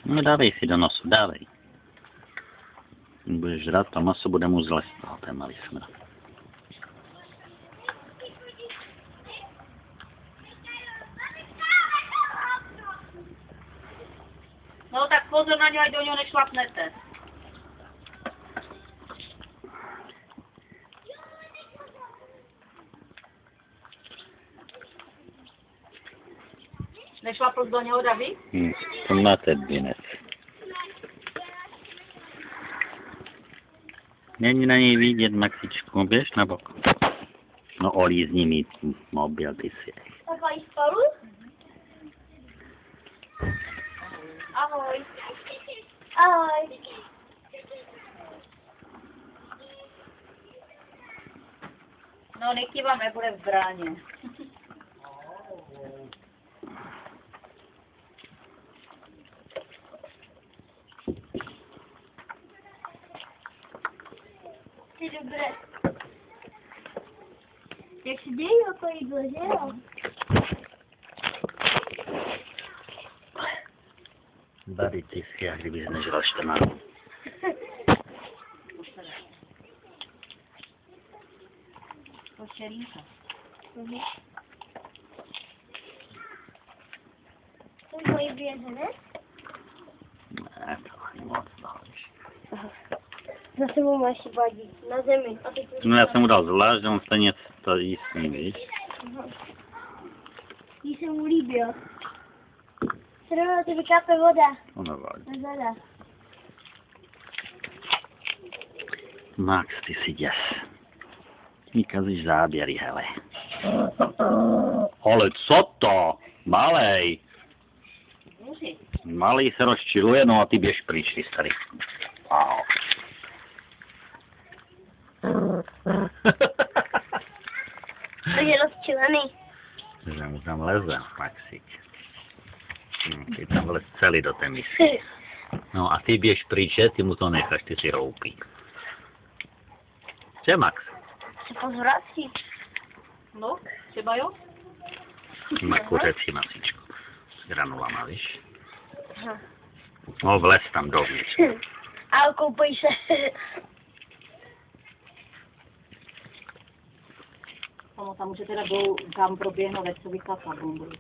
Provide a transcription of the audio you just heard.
No dávej si do nosu, dávej. Budeš žrát, to maso bude mu zle z toho, ten malý smrad. No tak pozor na něj, ať do něho nešlapnete. Nešlapl do něho, David? To máte dvinec. Není na něj vidět, Maxičku, běž na bok. No olízni mi mobil, ty si. Papa jí spolu? Ahoj. Ahoj. No, Niky vám nebude v bráně. Ty dobré. Jak se dějí jako jídlo, že jo? Tady ty si, jak kdybys nežral 14. Košerínka. To mojí běže, ne? Ne, to ani moc dáš. Zase mu máš vadí, na zemi. A ty No já jsem mu dal zvlášť, on stejně to jíst víš. jí se mu líbil. Zrovna to vykápe voda. Ono vadí. Voda. Max, ty si děs. Mi kazíš záběry, hele. Ale co to? Malej. Malý se rozčiluje, no a ty běž pryč, ty starý. Wow. To je rozčilený. Že mu tam leze, Maxík. Ty tam vlez celý do té misky. No a ty běž pryč, že? Ty mu to necháš, ty si hloupý. Že, Max? Se pozvrací. No, třeba jo? Má kuřecí masíčko. S granulama, víš? Aha. No, vlez tam dovnitř. A koupej se. Ono tam může teda kam proběhnout, veď co vykapat, on bude